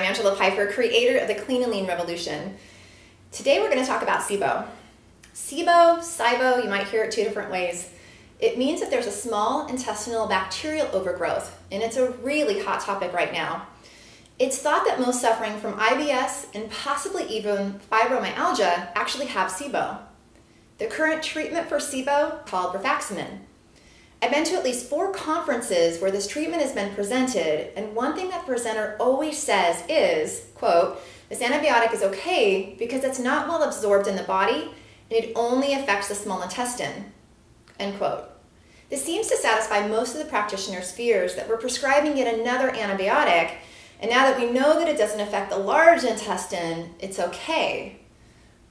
I'm Angela Pfeiffer, creator of the Clean and Lean Revolution. Today we're going to talk about Sibo. Sibo, you might hear it two different ways. It means that there's a small intestinal bacterial overgrowth, and it's a really hot topic right now. It's thought that most suffering from IBS and possibly even fibromyalgia actually have Sibo. The current treatment for Sibo is called Rifaximin. I've been to at least 4 conferences where this treatment has been presented, and one thing that the presenter always says is, quote, this antibiotic is okay because it's not well absorbed in the body and it only affects the small intestine, end quote. This seems to satisfy most of the practitioners' fears that we're prescribing yet another antibiotic, and now that we know that it doesn't affect the large intestine, it's okay.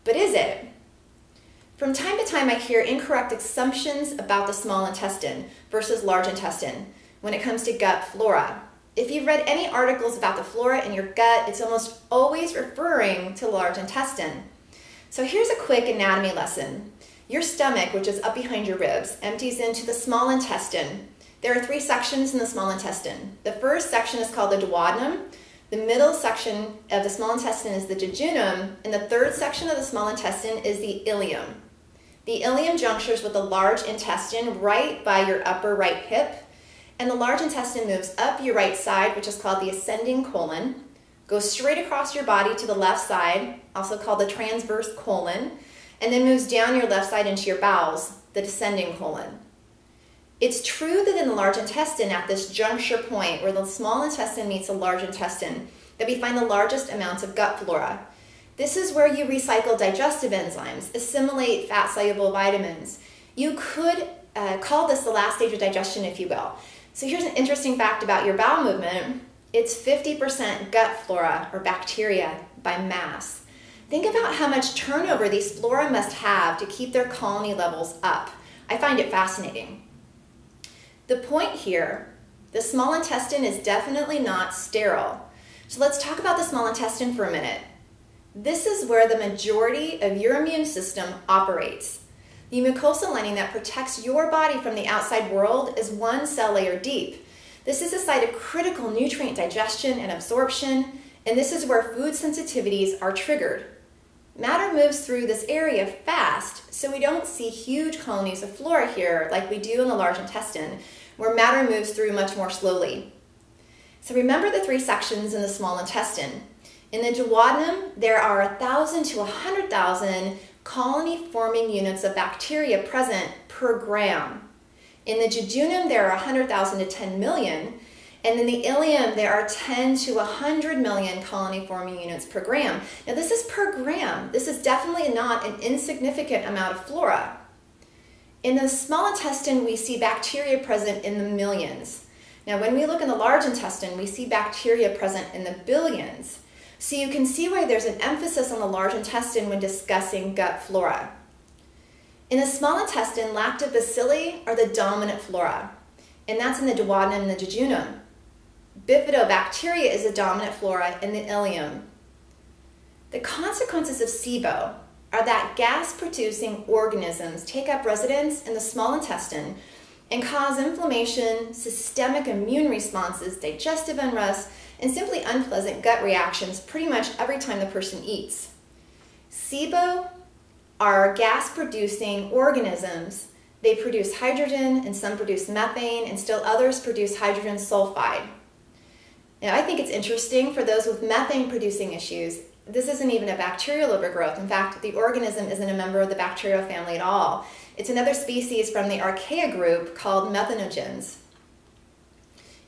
But is it? From time to time, I hear incorrect assumptions about the small intestine versus large intestine when it comes to gut flora. If you've read any articles about the flora in your gut, it's almost always referring to large intestine. So here's a quick anatomy lesson. Your stomach, which is up behind your ribs, empties into the small intestine. There are 3 sections in the small intestine. The first section is called the duodenum. The middle section of the small intestine is the jejunum, and the third section of the small intestine is the ileum. The ileum junctures with the large intestine right by your upper right hip, and the large intestine moves up your right side, which is called the ascending colon, goes straight across your body to the left side, also called the transverse colon, and then moves down your left side into your bowels, the descending colon. It's true that in the large intestine, at this juncture point where the small intestine meets the large intestine, that we find the largest amounts of gut flora. This is where you recycle digestive enzymes, assimilate fat-soluble vitamins. You could call this the last stage of digestion, if you will. So here's an interesting fact about your bowel movement. It's 50% gut flora, or bacteria, by mass. Think about how much turnover these flora must have to keep their colony levels up. I find it fascinating. The point here, the small intestine is definitely not sterile. So let's talk about the small intestine for a minute. This is where the majority of your immune system operates. The mucosal lining that protects your body from the outside world is 1 cell layer deep. This is a site of critical nutrient digestion and absorption, and this is where food sensitivities are triggered. Matter moves through this area fast, so we don't see huge colonies of flora here like we do in the large intestine, where matter moves through much more slowly. So remember the 3 sections in the small intestine. In the duodenum, there are 1,000 to 100,000 colony-forming units of bacteria present per gram. In the jejunum, there are 100,000 to 10 million, and in the ileum, there are 10 to 100 million colony-forming units per gram. Now, this is per gram. This is definitely not an insignificant amount of flora. In the small intestine, we see bacteria present in the millions. Now, when we look in the large intestine, we see bacteria present in the billions. So you can see why there's an emphasis on the large intestine when discussing gut flora. In the small intestine, lactobacilli are the dominant flora, and that's in the duodenum and the jejunum. Bifidobacteria is the dominant flora in the ileum. The consequences of Sibo are that gas-producing organisms take up residence in the small intestine and cause inflammation, systemic immune responses, digestive unrest, and simply unpleasant gut reactions pretty much every time the person eats. Sibo are gas-producing organisms. They produce hydrogen, and some produce methane, and still others produce hydrogen sulfide. Now, I think it's interesting for those with methane-producing issues. This isn't even a bacterial overgrowth. In fact, the organism isn't a member of the bacterial family at all. It's another species from the Archaea group called methanogens.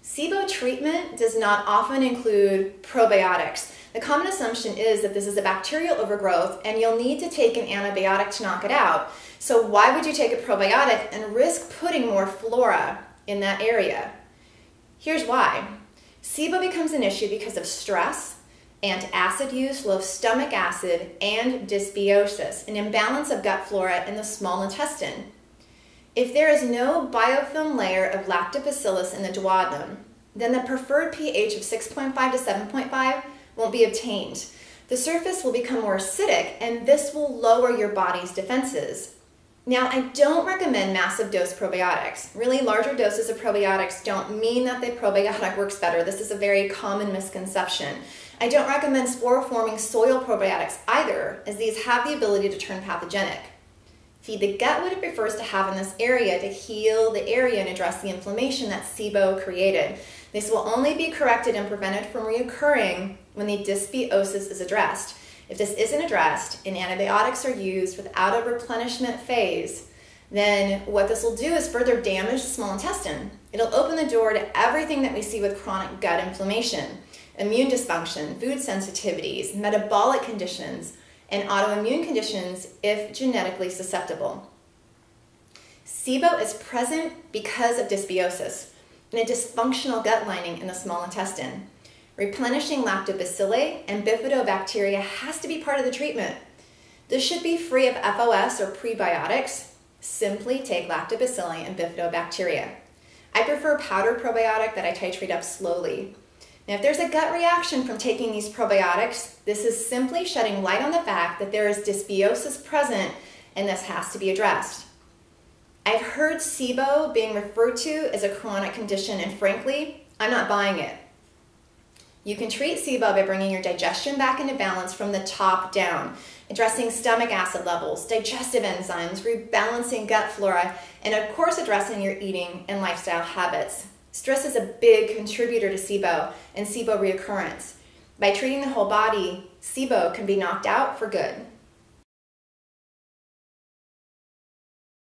Sibo treatment does not often include probiotics. The common assumption is that this is a bacterial overgrowth and you'll need to take an antibiotic to knock it out. So why would you take a probiotic and risk putting more flora in that area? Here's why. Sibo becomes an issue because of stress, antacid use, low stomach acid, and dysbiosis, an imbalance of gut flora in the small intestine. If there is no biofilm layer of lactobacillus in the duodenum, then the preferred pH of 6.5 to 7.5 won't be obtained. The surface will become more acidic, and this will lower your body's defenses. Now, I don't recommend massive dose probiotics. Really, larger doses of probiotics don't mean that the probiotic works better. This is a very common misconception. I don't recommend spore-forming soil probiotics either, as these have the ability to turn pathogenic. Feed the gut what it prefers to have in this area to heal the area and address the inflammation that Sibo created. This will only be corrected and prevented from reoccurring when the dysbiosis is addressed. If this isn't addressed and antibiotics are used without a replenishment phase, then what this will do is further damage the small intestine. It'll open the door to everything that we see with chronic gut inflammation, immune dysfunction, food sensitivities, metabolic conditions, and autoimmune conditions if genetically susceptible. Sibo is present because of dysbiosis and a dysfunctional gut lining in the small intestine. Replenishing lactobacilli and bifidobacteria has to be part of the treatment. This should be free of FOS or prebiotics. Simply take lactobacilli and bifidobacteria. I prefer powdered probiotic that I titrate up slowly. Now, if there's a gut reaction from taking these probiotics, this is simply shedding light on the fact that there is dysbiosis present and this has to be addressed. I've heard Sibo being referred to as a chronic condition, and frankly, I'm not buying it. You can treat Sibo by bringing your digestion back into balance from the top down, addressing stomach acid levels, digestive enzymes, rebalancing gut flora, and of course addressing your eating and lifestyle habits. Stress is a big contributor to Sibo and Sibo reoccurrence. By treating the whole body, Sibo can be knocked out for good.